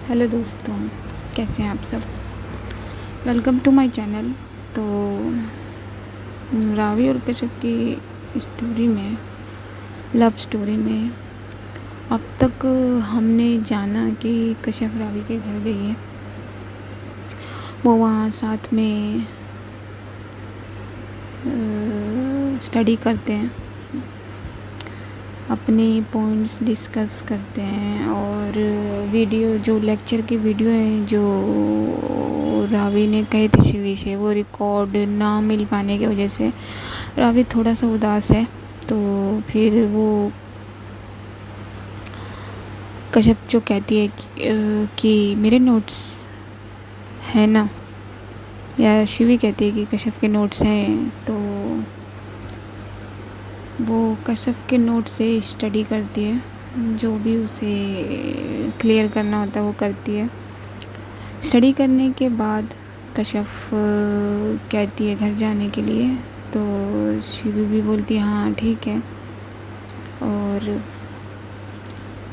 Hello दोस्तों, कैसे हैं आप सब। Welcome to my channel. तो रावी और कश्यप की स्टोरी में, लव स्टोरी में अब तक हमने जाना कि कश्यप रावी के घर गई है। वो वहाँ साथ में स्टडी करते हैं, अपने पॉइंट्स डिस्कस करते हैं और वीडियो, जो लेक्चर की वीडियो है जो रावी ने कहे थे शिवी से, वो रिकॉर्ड ना मिल पाने की वजह से रावी थोड़ा सा उदास है। तो फिर वो कश्यप जो कहती है कि मेरे नोट्स हैं ना, या शिवी कहती है कि कश्यप के नोट्स हैं। तो वो कश्यप के नोट से स्टडी करती है, जो भी उसे क्लियर करना होता है वो करती है। स्टडी करने के बाद कश्यप कहती है घर जाने के लिए, तो शिवी भी बोलती है हाँ ठीक है। और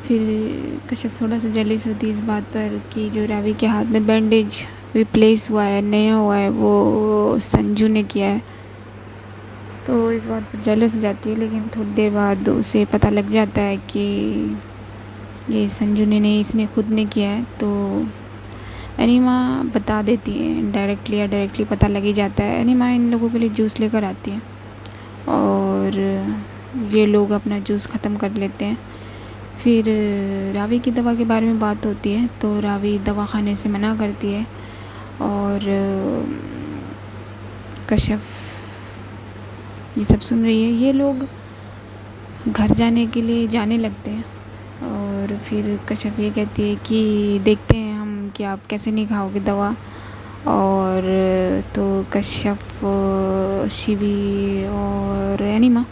फिर कश्यप थोड़ा सा जेलिस होती है इस बात पर कि जो रावी के हाथ में बैंडेज रिप्लेस हुआ है, नया हुआ है, वो संजू ने किया है। तो इस बात पर जेलस हो जाती है, लेकिन थोड़ी देर बाद उसे पता लग जाता है कि ये संजू ने नहीं, इसने खुद ने किया है। तो एनिमा बता देती है, डायरेक्टली या डायरेक्टली पता लग ही जाता है। एनिमा इन लोगों के लिए जूस लेकर आती है और ये लोग अपना जूस ख़त्म कर लेते हैं। फिर रावी की दवा के बारे में बात होती है, तो रावी दवा खाने से मना करती है और कश्यप ये सब सुन रही है। ये लोग घर जाने के लिए जाने लगते हैं और फिर कश्यप ये कहती है कि देखते हैं हम कि आप कैसे नहीं खाओगे दवा। और तो कश्यप, शिवी और एनिमा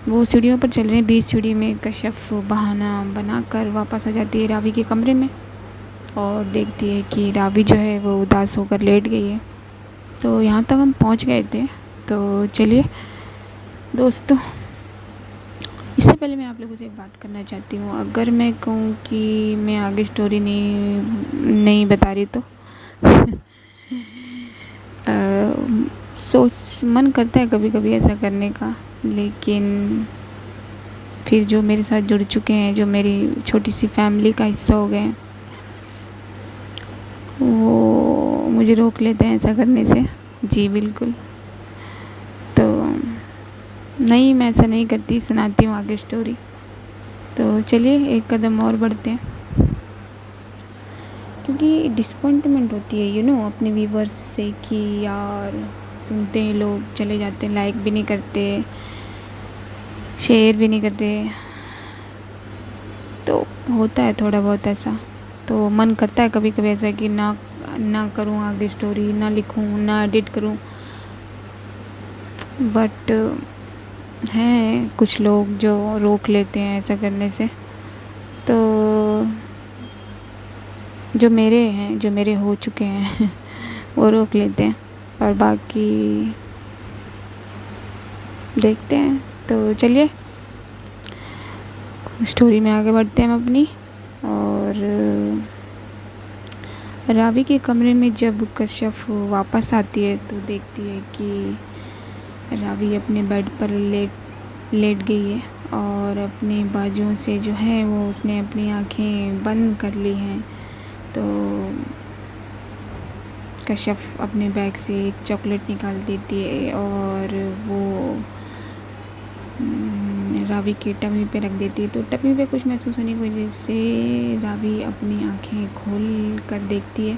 वो सीढ़ियों पर चल रहे हैं। 20 सीढ़ी में कश्यप बहाना बनाकर वापस आ जाती है रावी के कमरे में और देखती है कि रावी जो है वो उदास होकर लेट गई है। तो यहाँ तक हम पहुँच गए थे। तो चलिए दोस्तों, इससे पहले मैं आप लोगों से एक बात करना चाहती हूँ। अगर मैं कहूँ कि मैं आगे स्टोरी नहीं बता रही तो सोच मन करता है कभी कभी ऐसा करने का, लेकिन फिर जो मेरे साथ जुड़ चुके हैं, जो मेरी छोटी सी फैमिली का हिस्सा हो गए हैं, वो मुझे रोक लेते हैं ऐसा करने से। जी बिल्कुल। तो नहीं, मैं ऐसा नहीं करती, सुनाती हूँ आगे स्टोरी। तो चलिए एक कदम और बढ़ते हैं, क्योंकि डिसअपॉइंटमेंट होती है अपने व्यूवर्स से कि यार सुनते हैं लोग, चले जाते हैं, लाइक भी नहीं करते, शेयर भी नहीं करते। तो होता है थोड़ा बहुत ऐसा। तो मन करता है कभी कभी ऐसा कि ना करूँ आगे स्टोरी, ना लिखूँ, ना एडिट करूँ, बट हैं कुछ लोग जो रोक लेते हैं ऐसा करने से। तो जो मेरे हो चुके हैं वो रोक लेते हैं, और बाकी देखते हैं। तो चलिए स्टोरी में आगे बढ़ते हैं हम अपनी। और रावी के कमरे में जब कश्यप वापस आती है तो देखती है कि रावी अपने बेड पर लेट गई है और अपने बाजुओं से जो है वो उसने अपनी आंखें बंद कर ली हैं। तो कश्यप अपने बैग से एक चॉकलेट निकाल देती है और वो रावी के टमी पे रख देती है। तो टमी पे कुछ महसूस होने की वजह से रावी अपनी आंखें खोल कर देखती है,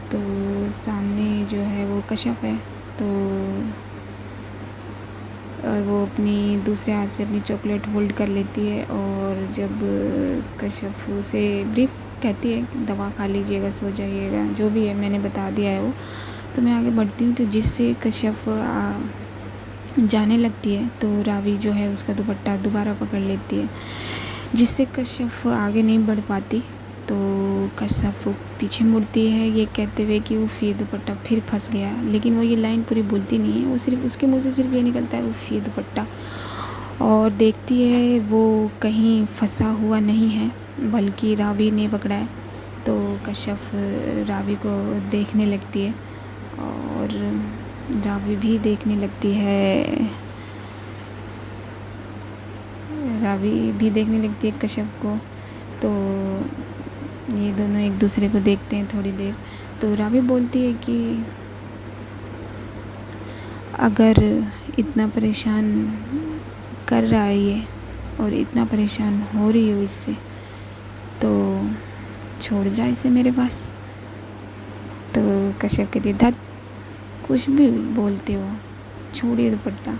तो सामने जो है वो कश्यप है। तो और वो अपनी दूसरे हाथ से अपनी चॉकलेट होल्ड कर लेती है, और जब कश्यप उसे ब्रीफ कहती है दवा खा लीजिएगा, सो जाइएगा, जो भी है मैंने बता दिया है वो। तो मैं आगे बढ़ती हूँ। तो जिससे कश्यप जाने लगती है तो रावी जो है उसका दुपट्टा दोबारा पकड़ लेती है, जिससे कश्यप आगे नहीं बढ़ पाती। तो कश्यप पीछे मुड़ती है ये कहते हुए कि उफ ये दुपट्टा फिर फंस गया, लेकिन वो ये लाइन पूरी बोलती नहीं है, वो सिर्फ उसके मुंह से सिर्फ ये निकलता है उफ ये दुपट्टा। और देखती है वो कहीं फंसा हुआ नहीं है, बल्कि रावी ने पकड़ा है। तो कश्यप रावी को देखने लगती है और रावी भी देखने लगती है, रावी भी देखने लगती है कश्यप को। तो ये दोनों एक दूसरे को देखते हैं थोड़ी देर। तो रावी बोलती है कि अगर इतना परेशान कर रहा है ये और इतना परेशान हो रही हो इससे, तो छोड़ जा इसे मेरे पास। तो कश्यप कहती है, धत कुछ भी बोलते हो, छोड़िए दुपट्टा।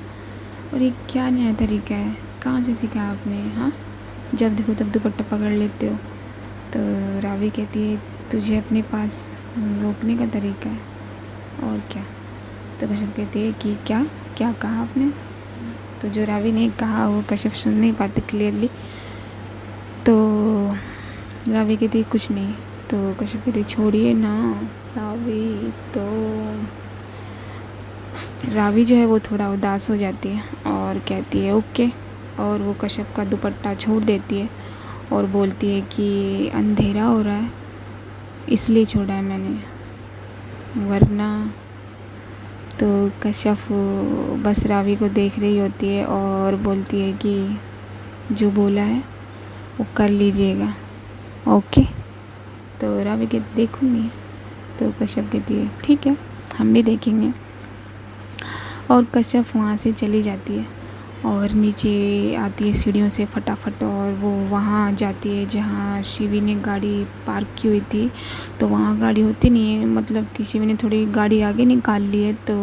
और ये क्या नया तरीका है, कहाँ से सीखा आपने? हाँ, जब देखो तब दुपट्टा पकड़ लेते हो। तो रावी कहती है, तुझे अपने पास रोकने का तरीका है और क्या? तो कश्यप कहती है कि क्या क्या कहा आपने? तो जो रावी ने कहा वो कश्यप सुन नहीं पाते क्लियरली। तो रावी कहती है कुछ नहीं। तो कश्यप कहती है, छोड़िए ना रावी। तो रावी जो है वो थोड़ा उदास हो जाती है और कहती है ओके, और वो कश्यप का दुपट्टा छोड़ देती है और बोलती है कि अंधेरा हो रहा है इसलिए छोड़ा है मैंने, वरना। तो कश्यप बस रावी को देख रही होती है और बोलती है कि जो बोला है वो कर लीजिएगा, ओके। तो रावी कहती देखूँगी। तो कश्यप कहती है ठीक है, हम भी देखेंगे। और कश्यप वहाँ से चली जाती है और नीचे आती है सीढ़ियों से फटाफट, और वो वहाँ जाती है जहाँ शिवी ने गाड़ी पार्क की हुई थी। तो वहाँ गाड़ी होती नहीं है, मतलब कि शिवी ने थोड़ी गाड़ी आगे निकाल ली है। तो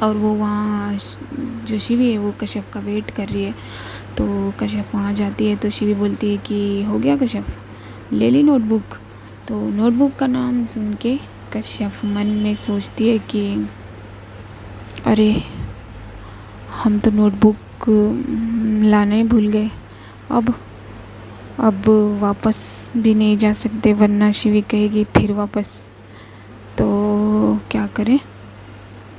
और वो वहाँ जो शिवी है वो कश्यप का वेट कर रही है। तो कश्यप वहाँ जाती है तो शिवी बोलती है कि हो गया कश्यप, ले ली नोटबुक? तो नोटबुक का नाम सुन के कश्यप मन में सोचती है कि अरे हम तो नोटबुक लाना ही भूल गए, अब वापस भी नहीं जा सकते वरना शिवी कहेगी फिर वापस, तो क्या करें?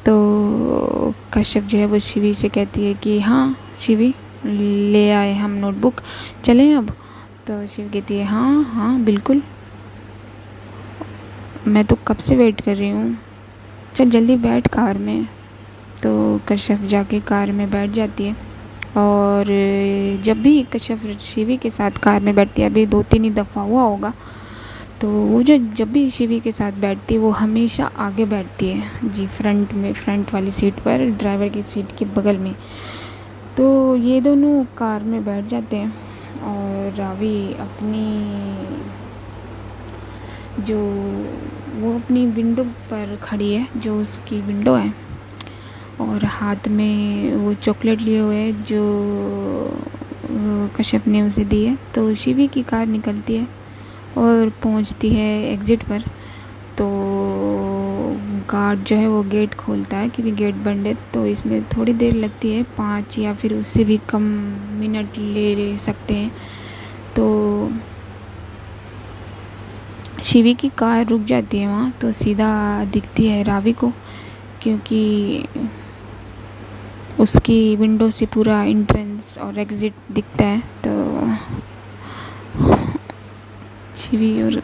तो कश्यप जो है वो शिवी से कहती है कि हाँ शिवी, ले आए हम नोटबुक, चलें अब? तो शिवी कहती है हाँ हाँ बिल्कुल, मैं तो कब से वेट कर रही हूँ, चल जल्दी बैठ कार में। तो कश्यप जाके कार में बैठ जाती है। और जब भी कश्यप शिवी के साथ कार में बैठती है, अभी 2-3 ही दफ़ा हुआ होगा, तो वो जब भी शिवी के साथ बैठती है वो हमेशा आगे बैठती है जी, फ्रंट में, फ्रंट वाली सीट पर, ड्राइवर की सीट के बगल में। तो ये दोनों कार में बैठ जाते हैं और रावी अपनी विंडो पर खड़ी है, जो उसकी विंडो है, और हाथ में वो चॉकलेट लिए हुए है जो कश्यप ने उसे दी है। तो शिवी की कार निकलती है और पहुंचती है एग्ज़िट पर। तो गार्ड जो है वो गेट खोलता है क्योंकि गेट बंद है, तो इसमें थोड़ी देर लगती है, 5 या फिर उससे भी कम मिनट ले सकते हैं। तो शिवी की कार रुक जाती है वहाँ, तो सीधा दिखती है रावी को, क्योंकि उसकी विंडो से पूरा एंट्रेंस और एग्ज़िट दिखता है। तो शिवी और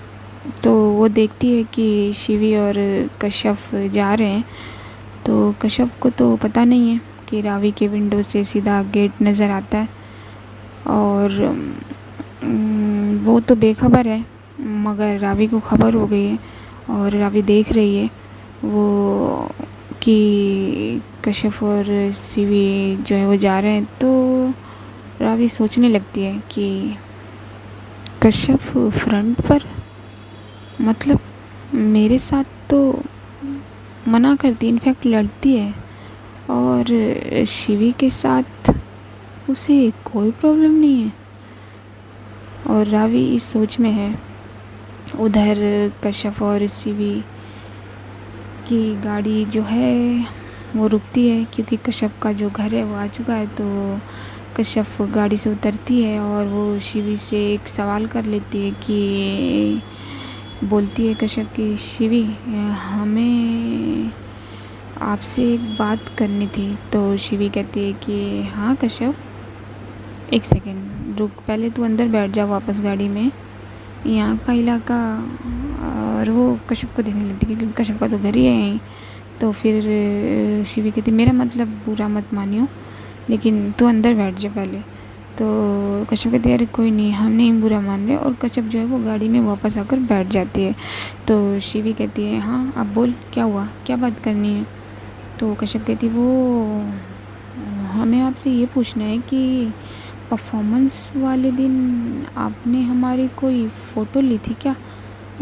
तो वो देखती है कि शिवी और कश्यप जा रहे हैं। तो कश्यप को तो पता नहीं है कि रावी के विंडो से सीधा गेट नज़र आता है, और वो तो बेखबर है, मगर रावी को खबर हो गई है और रावी देख रही है वो कि कश्यप और शिवी जो है वो जा रहे हैं। तो रावी सोचने लगती है कि कश्यप फ्रंट पर, मतलब मेरे साथ तो मना करती, इनफैक्ट लड़ती है, और शिवी के साथ उसे कोई प्रॉब्लम नहीं है। और रावी इस सोच में है। उधर कश्यप और शिवी की गाड़ी जो है वो रुकती है क्योंकि कश्यप का जो घर है वो आ चुका है। तो कश्यप गाड़ी से उतरती है और वो शिवी से एक सवाल कर लेती है कि, बोलती है कश्यप की, शिवी हमें आपसे एक बात करनी थी। तो शिवी कहती है कि हाँ कश्यप, एक सेकेंड रुक, पहले तू अंदर बैठ जा वापस गाड़ी में, यहाँ का इलाका। और वो कश्यप को देखने लगती क्योंकि कश्यप का तो घर ही है यहीं। तो फिर शिवी कहती मेरा मतलब बुरा मत मानियो, लेकिन तू अंदर बैठ जा पहले। तो कश्यप कहती है अरे कोई नहीं, हम नहीं बुरा मान रहे। और कश्यप जो है वो गाड़ी में वापस आकर बैठ जाती है। तो शिवी कहती है हाँ अब बोल क्या हुआ, क्या बात करनी है। तो कश्यप कहती वो हमें आपसे ये पूछना है कि परफॉर्मेंस वाले दिन आपने हमारी कोई फ़ोटो ली थी क्या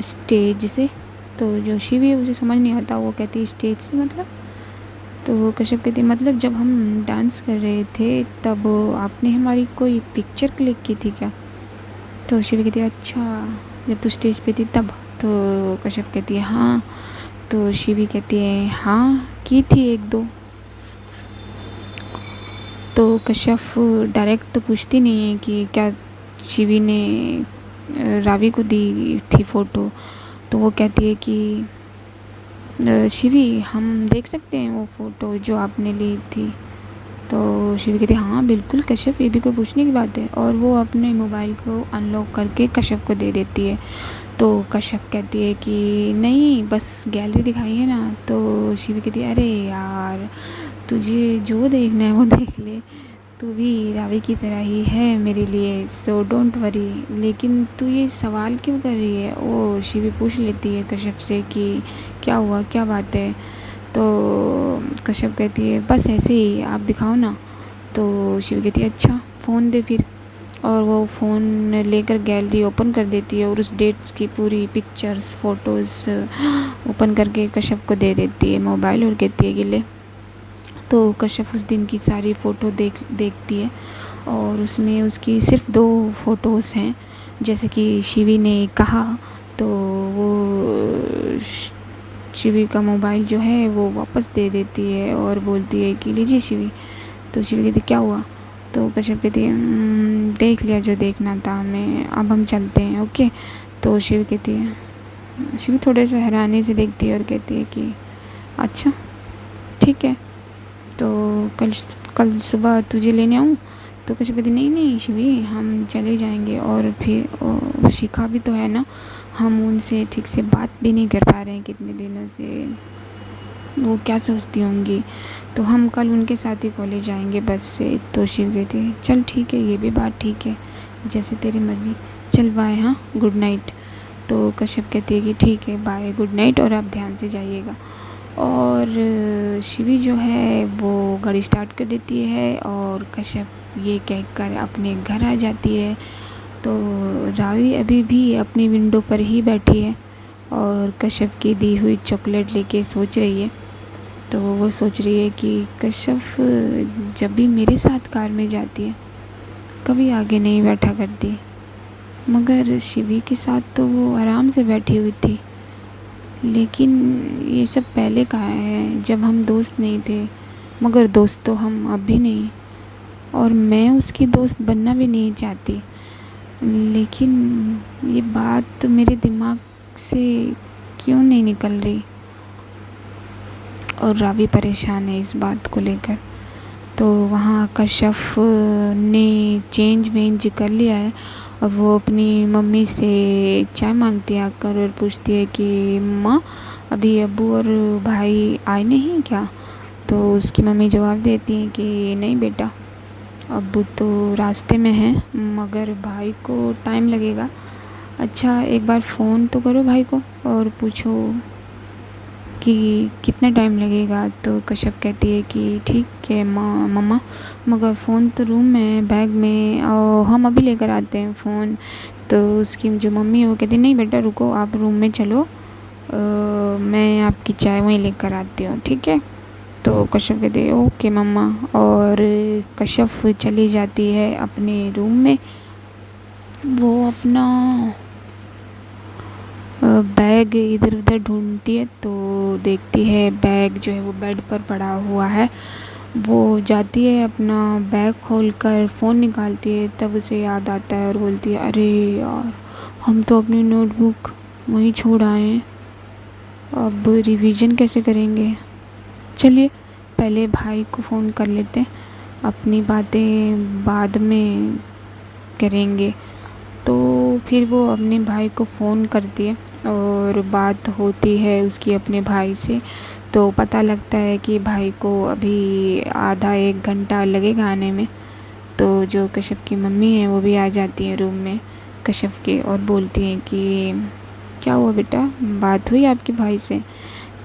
स्टेज से। तो जो शिवी है उसे समझ नहीं आता, वो कहती स्टेज से मतलब। तो वो कश्यप कहती मतलब जब हम डांस कर रहे थे तब आपने हमारी कोई पिक्चर क्लिक की थी क्या। तो शिवी कहती है अच्छा जब तू स्टेज पे थी तब। तो कश्यप कहती है हाँ। तो शिवी कहती है हाँ की थी एक दो। तो कश्यप डायरेक्ट तो पूछती नहीं है कि क्या शिवी ने रावी को दी थी फ़ोटो। तो वो कहती है कि शिवी हम देख सकते हैं वो फ़ोटो जो आपने ली थी। तो शिवी कहती है हाँ बिल्कुल कश्यप, ये भी कोई पूछने की बात है। और वो अपने मोबाइल को अनलॉक करके कश्यप को दे देती है। तो कश्यप कहती है कि नहीं बस गैलरी दिखाइए ना। तो शिवी कहती है अरे यार तुझे जो देखना है वो देख ले, तू भी रावी की तरह ही है मेरे लिए, सो डोंट वरी। लेकिन तू ये सवाल क्यों कर रही है, वो शिवी पूछ लेती है कश्यप से कि क्या हुआ क्या बात है। तो कश्यप कहती है बस ऐसे ही आप दिखाओ ना। तो शिवी कहती है अच्छा फ़ोन दे फिर। और वो फ़ोन लेकर गैलरी ओपन कर देती है और उस डेट्स की पूरी पिक्चर्स फ़ोटोज़ ओपन करके कश्यप को दे देती है मोबाइल और कहती है कि ले। तो कश्यप उस दिन की सारी फ़ोटो देखती है और उसमें उसकी सिर्फ 2 फ़ोटोज़ हैं जैसे कि शिवी ने कहा। तो वो शिवी का मोबाइल जो है वो वापस दे देती है और बोलती है कि लीजिए शिवी। तो शिवी कहती क्या हुआ। तो कश्यप कहती है देख लिया जो देखना था हमें, अब हम चलते हैं ओके। तो शिवी कहती है, शिवी थोड़े से हैरानी से देखती है और कहती है कि अच्छा ठीक है, तो कल सुबह तुझे लेने आऊँ। तो कश्यप कहती नहीं नहीं शिवी हम चले जाएंगे। और फिर शिखा भी तो है ना, हम उनसे ठीक से बात भी नहीं कर पा रहे हैं कितने दिनों से, वो क्या सोचती होंगी। तो हम कल उनके साथ ही कॉलेज जाएंगे बस से। तो शिव कहती है चल ठीक है, ये भी बात ठीक है, जैसे तेरी मर्ज़ी, चल बाय हाँ गुड नाइट। तो कश्यप कहती है कि ठीक है बाय गुड नाइट और आप ध्यान से जाइएगा। और शिवी जो है वो गाड़ी स्टार्ट कर देती है और कश्यप ये कहकर अपने घर आ जाती है। तो रावी अभी भी अपनी विंडो पर ही बैठी है और कश्यप की दी हुई चॉकलेट लेके सोच रही है। तो वो सोच रही है कि कश्यप जब भी मेरे साथ कार में जाती है कभी आगे नहीं बैठा करती, मगर शिवी के साथ तो वो आराम से बैठी हुई थी। लेकिन ये सब पहले कहा है जब हम दोस्त नहीं थे, मगर दोस्त तो हम अब भी नहीं, और मैं उसकी दोस्त बनना भी नहीं चाहती। लेकिन ये बात मेरे दिमाग से क्यों नहीं निकल रही। और रावी परेशान है इस बात को लेकर। तो वहाँ कश्यप ने चेंज वेंज कर लिया है और वो अपनी मम्मी से चाय मांगती है आकर और पूछती है कि माँ अभी अब्बू और भाई आए नहीं क्या। तो उसकी मम्मी जवाब देती है कि नहीं बेटा, अब्बू तो रास्ते में हैं मगर भाई को टाइम लगेगा। अच्छा एक बार फ़ोन तो करो भाई को और पूछो कि कितना टाइम लगेगा। तो कश्यप कहती है कि ठीक है मम्मा, मगर फ़ोन तो रूम में है बैग में और हम अभी लेकर आते हैं फ़ोन। तो उसकी जो मम्मी है वो कहती नहीं बेटा रुको, आप रूम में चलो, मैं आपकी चाय वहीं लेकर आती हूँ ठीक है। तो कश्यप कहती है ओके मम्मा। और कश्यप चली जाती है अपने रूम में। वो अपना बैग इधर उधर ढूंढती है तो देखती है बैग जो है वो बेड पर पड़ा हुआ है। वो जाती है अपना बैग खोलकर फ़ोन निकालती है, तब उसे याद आता है और बोलती है अरे यार हम तो अपनी नोटबुक वहीं छोड़ आए हैं, अब रिवीजन कैसे करेंगे। चलिए पहले भाई को फ़ोन कर लेते हैं, अपनी बातें बाद में करेंगे। तो फिर वो अपने भाई को फ़ोन करती है और बात होती है उसकी अपने भाई से। तो पता लगता है कि भाई को अभी आधा 1 घंटा लगेगा आने में। तो जो कश्यप की मम्मी है वो भी आ जाती है रूम में कश्यप के और बोलती हैं कि क्या हुआ बेटा, बात हुई आपके भाई से?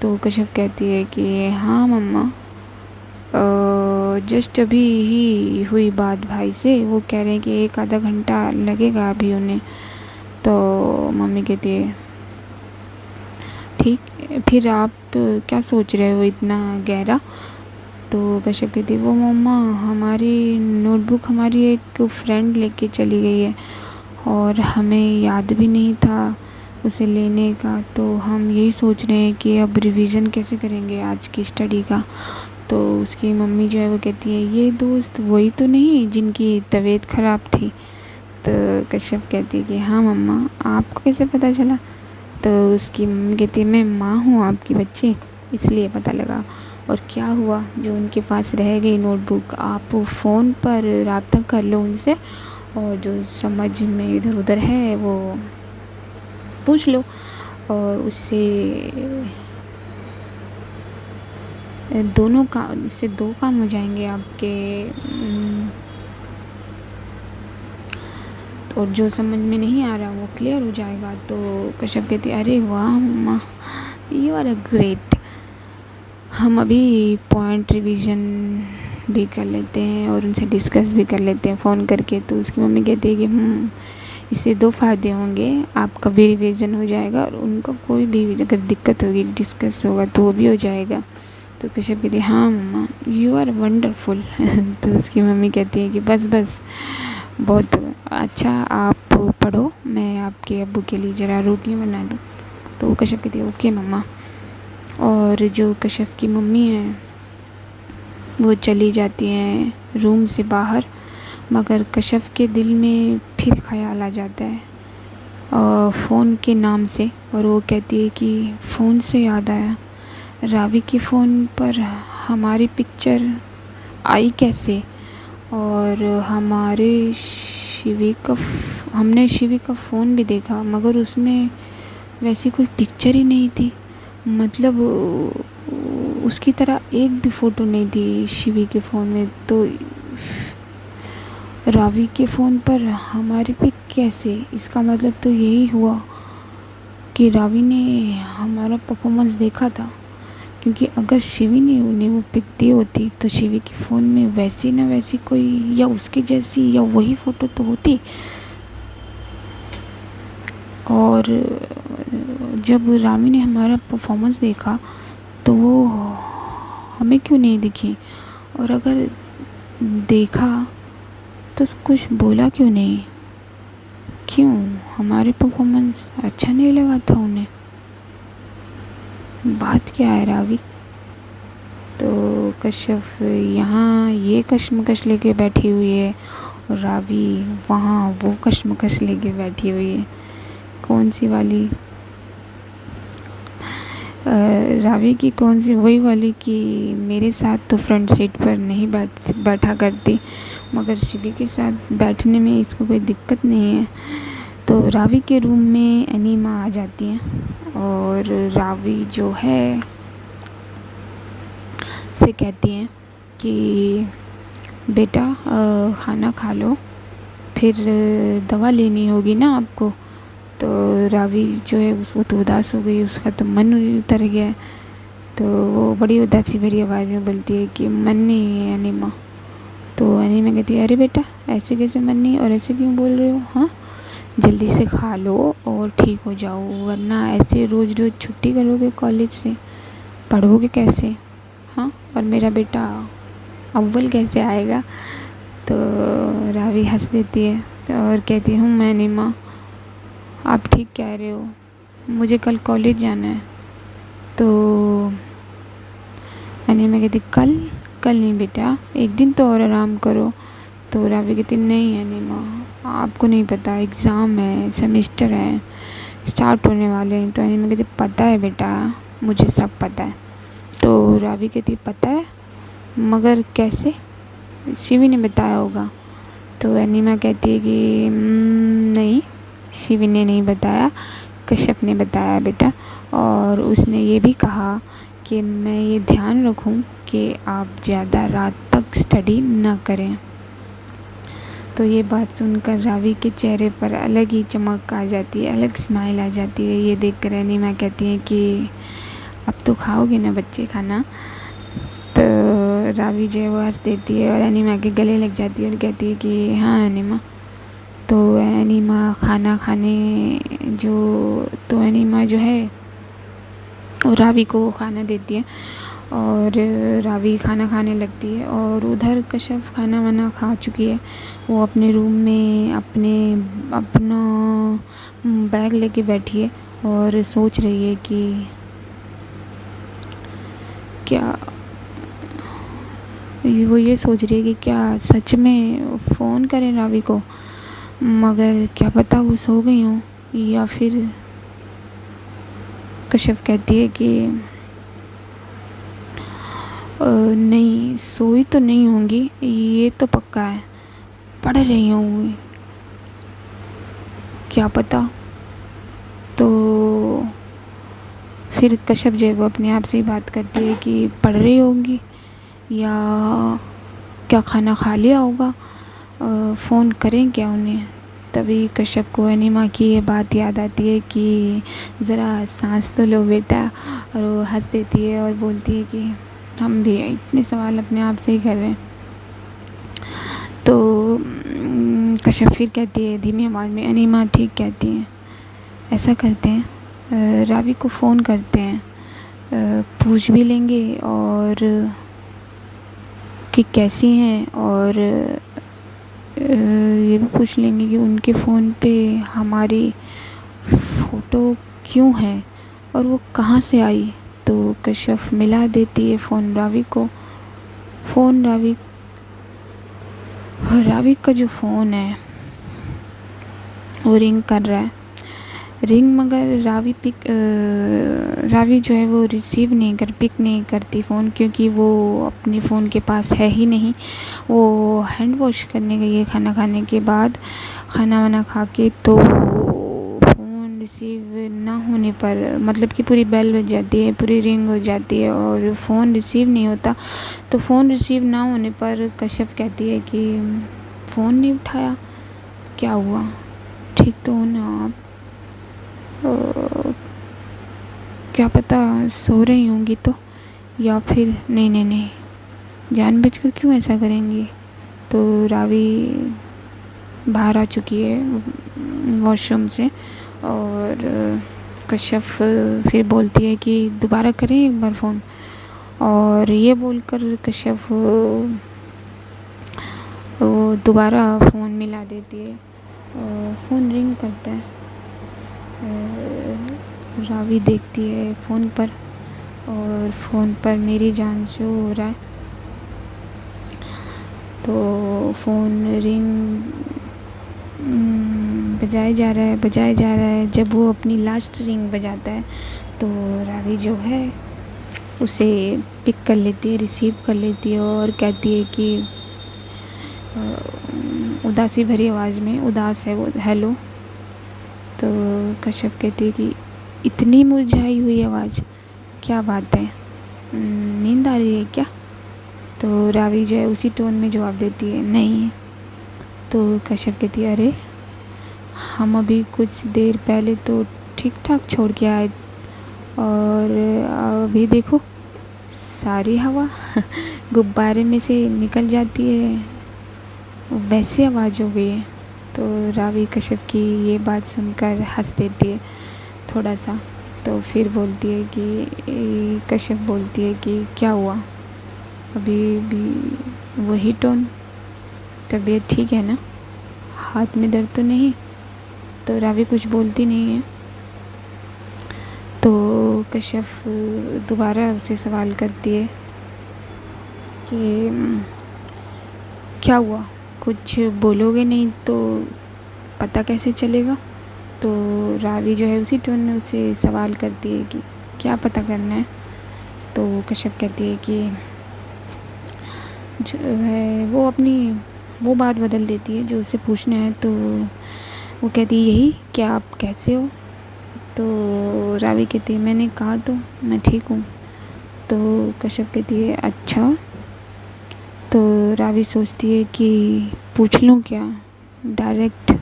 तो कश्यप कहती है कि हाँ मम्मा, जस्ट अभी ही हुई बात भाई से, वो कह रहे हैं कि 1 आधा घंटा लगेगा अभी उन्हें। तो मम्मी कहती है ठीक, फिर आप क्या सोच रहे हो इतना गहरा? तो कश्यप कहती है वो मम्मा, हमारी नोटबुक हमारी एक फ्रेंड लेके चली गई है और हमें याद भी नहीं था उसे लेने का। तो हम यही सोच रहे हैं कि अब रिवीजन कैसे करेंगे आज की स्टडी का। तो उसकी मम्मी जो है वो कहती है ये दोस्त वही तो नहीं जिनकी तबीयत ख़राब थी? तो कश्यप कहती है कि हाँ मम्मा, आपको कैसे पता चला? तो उसकी मम्मी कहती है मैं माँ हूँ आपकी बच्चे, इसलिए पता लगा। और क्या हुआ, जो उनके पास रह गई नोटबुक, आप फ़ोन पर रब्ता कर लो उनसे और जो समझ में इधर उधर है वो पूछ लो और उससे इससे 2 काम हो जाएंगे आपके। और जो समझ में नहीं आ रहा वो क्लियर हो जाएगा। तो कश्यप कहती है अरे वाह मम्मा, यू आर अ ग्रेट। हम अभी पॉइंट रिवीजन भी कर लेते हैं और उनसे डिस्कस भी कर लेते हैं फ़ोन करके। तो उसकी मम्मी कहती है कि इससे 2 फ़ायदे होंगे, आपका भी रिवीजन हो जाएगा और उनको कोई भी अगर दिक्कत होगी डिस्कस होगा तो वो भी हो जाएगा। तो कश्यप कहती है हाँ मम्मा, यू आर वंडरफुल। तो उसकी मम्मी कहती है कि बस बहुत अच्छा, आप पढ़ो, मैं आपके अब्बू के लिए ज़रा रोटियाँ बना दूँ। तो कश्यप कहती है ओके मम्मा। और जो कश्यप की मम्मी है वो चली जाती हैं रूम से बाहर, मगर कश्यप के दिल में फिर ख़याल आ जाता है फ़ोन के नाम से। और वो कहती है कि फ़ोन से याद आया, रावी के फ़ोन पर हमारी पिक्चर आई कैसे? और हमने शिवी का फ़ोन भी देखा मगर उसमें वैसी कोई पिक्चर ही नहीं थी। मतलब उसकी तरह एक भी फ़ोटो नहीं थी शिवी के फ़ोन में। तो रावी के फ़ोन पर हमारी पिक कैसे? इसका मतलब तो यही हुआ कि रावी ने हमारा परफॉर्मेंस देखा था, क्योंकि अगर शिवी ने उन्हें वो पिक दी होती तो शिवी के फ़ोन में वैसी ना वैसी कोई या उसकी जैसी या वही फ़ोटो तो होती। और जब रावी ने हमारा परफॉर्मेंस देखा तो वो हमें क्यों नहीं दिखी? और अगर देखा तो कुछ बोला क्यों नहीं? क्यों हमारे परफॉर्मेंस अच्छा नहीं लगा था उन्हें? बात क्या है रावी? तो कश्यप यहाँ ये कश्मकश लेके बैठी हुई है और रावी वहाँ वो कश्मकश लेके बैठी हुई है। कौन सी वाली? रावी की कौन सी? वही वाली कि मेरे साथ तो फ्रंट सीट पर नहीं बैठा करती, मगर शिवी के साथ बैठने में इसको कोई दिक्कत नहीं है। तो रावी के रूम में अनीमा आ जाती हैं और रावी जो है से कहती हैं कि बेटा खाना खा लो, फिर दवा लेनी होगी ना आपको। तो रावी जो है उसको तो उदास हो गई, उसका तो मन उतर गया। तो वो बड़ी उदासी भरी आवाज़ में बोलती है कि मन नहीं है अनीमा। तो अनीमा कहती है अरे बेटा, ऐसे कैसे मन नहीं, और ऐसे क्यों बोल रहे हो? हाँ, जल्दी से खा लो और ठीक हो जाओ, वरना ऐसे रोज़ रोज़ छुट्टी करोगे कॉलेज से, पढ़ोगे कैसे? हाँ, और मेरा बेटा अव्वल कैसे आएगा? तो रावी हंस देती है और कहती हूँ मैं अनीमा, आप ठीक कह रहे हो, मुझे कल कॉलेज जाना है। तो अनीमा कहती कल नहीं बेटा, एक दिन तो और आराम करो। तो रावी कहती नहीं अनीमा, आपको नहीं पता, एग्ज़ाम है, सेमेस्टर है, स्टार्ट होने वाले हैं। तो अनीमा कहती पता है बेटा, मुझे सब पता है। तो रावी कहती पता है मगर कैसे? शिवी ने बताया होगा। तो अनीमा कहती है कि नहीं, शिवी ने नहीं बताया, कश्यप ने बताया बेटा। और उसने ये भी कहा कि मैं ये ध्यान रखूं कि आप ज़्यादा रात तक स्टडी ना करें। तो ये बात सुनकर रावी के चेहरे पर अलग ही चमक आ जाती है, अलग स्माइल आ जाती है। ये देख कर अनीमा कहती है कि अब तो खाओगे ना बच्चे खाना। तो रावी जो है वो हंस देती है और अनीमा के गले लग जाती है और कहती है कि हाँ अनीमा। तो अनीमा खाना खाने तो अनीमा जो है वो रावी को खाना देती है और रावी खाना खाने लगती है। और उधर कश्यप खाना वाना खा चुकी है। वो अपने रूम में अपना बैग लेके बैठी है और सोच रही है कि क्या वो ये सोच रही है कि क्या सच में फ़ोन करें रावी को, मगर क्या पता वो सो गई हो। या फिर कश्यप कहती है कि नहीं सोई तो नहीं होंगी, ये तो पक्का है, पढ़ रही होंगी, क्या पता। तो फिर कश्यप जो है वो अपने आप से ही बात करती है कि पढ़ रही होंगी या क्या खाना खा लिया होगा, फ़ोन करें क्या उन्हें। तभी कश्यप को अनीमा की ये बात याद आती है कि ज़रा सांस तो लो बेटा। और वो हंस देती है और बोलती है कि हम भी इतने सवाल अपने आप से ही कर रहे हैं। तो कश्यप फिर कहती है धीमी आवाज़ में, अनीमा ठीक कहती हैं, ऐसा करते हैं रावी को फ़ोन करते हैं, पूछ भी लेंगे और कि कैसी हैं, और ये भी पूछ लेंगे कि उनके फ़ोन पे हमारी फ़ोटो क्यों है और वो कहाँ से आई। तो कश्यप मिला देती है फ़ोन रावी को। फ़ोन रावी का जो फ़ोन है वो रिंग कर रहा है, मगर रावी जो है वो पिक नहीं करती फ़ोन, क्योंकि वो अपने फ़ोन के पास है ही नहीं। वो हैंड वॉश करने गई है खाना खाने के बाद, खाना वाना खा के। तो फ़ोन रिसीव ना होने पर, मतलब कि पूरी बेल बज जाती है, पूरी रिंग हो जाती है और फ़ोन रिसीव नहीं होता। तो फ़ोन रिसीव ना होने पर कश्यप कहती है कि फ़ोन नहीं उठाया, क्या हुआ, ठीक तो हो ना आप, क्या पता सो रही होंगी तो, या फिर नहीं जानबूझकर क्यों ऐसा करेंगी। तो रावी बाहर आ चुकी है वॉशरूम से और कश्यप फिर बोलती है कि दोबारा करें एक बार फ़ोन। और ये बोलकर कश्यप वो दोबारा फ़ोन मिला देती है और फ़ोन रिंग करता है। रावी देखती है फ़ोन पर और फ़ोन पर मेरी जान शो हो रहा है। तो फ़ोन रिंग बजाया जा रहा है। जब वो अपनी लास्ट रिंग बजाता है तो रावी जो है उसे पिक कर लेती है, रिसीव कर लेती है और कहती है कि उदासी भरी आवाज़ में, उदास है वो, हेलो। तो कश्यप कहती है कि इतनी मुरझाई हुई आवाज़, क्या बात है, नींद आ रही है क्या। तो रावी जो है उसी टोन में जवाब देती है नहीं। तो कश्यप कहती है अरे हम अभी कुछ देर पहले तो ठीक ठाक छोड़ के आए और अभी देखो सारी हवा गुब्बारे में से निकल जाती है, वैसी आवाज़ हो गई है। तो रावी कश्यप की ये बात सुनकर हंस देती है थोड़ा सा। तो फिर बोलती है कि कश्यप बोलती है कि क्या हुआ, अभी भी वही टोन, तबीयत ठीक है ना, हाथ में दर्द तो नहीं। तो रावी कुछ बोलती नहीं है। तो कश्यप दोबारा उसे सवाल करती है कि क्या हुआ, कुछ बोलोगे नहीं तो पता कैसे चलेगा। तो रावी जो है उसी टोन में उसे सवाल करती है कि क्या पता करना है। तो कश्यप कहती है कि जो है वो बात बदल देती है जो उसे पूछना है। तो वो कहती है यही क्या, आप कैसे हो? तो रावी कहती है मैंने कहा तो मैं ठीक हूँ। तो कश्यप कहती है अच्छा। तो रावी सोचती है कि पूछ लूँ क्या डायरेक्ट।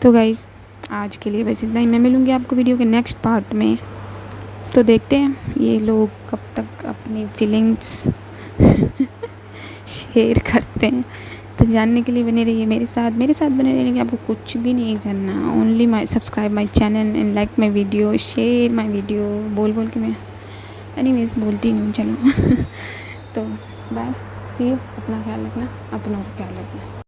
तो गाइज़ आज के लिए बस इतना ही। मैं मिलूँगी आपको वीडियो के नेक्स्ट पार्ट में। तो देखते हैं ये लोग कब तक अपनी फीलिंग्स शेयर करते हैं। तो जानने के लिए बने रहिए मेरे साथ बने रहने के आपको कुछ भी नहीं करना। Only my subscribe my channel and like my video, share my video. बोल के मैं एनीवेज बोलती नहीं हूँ, चलो। तो बाय, सी यू। अपना ख्याल रखना, अपनों का ख्याल रखना।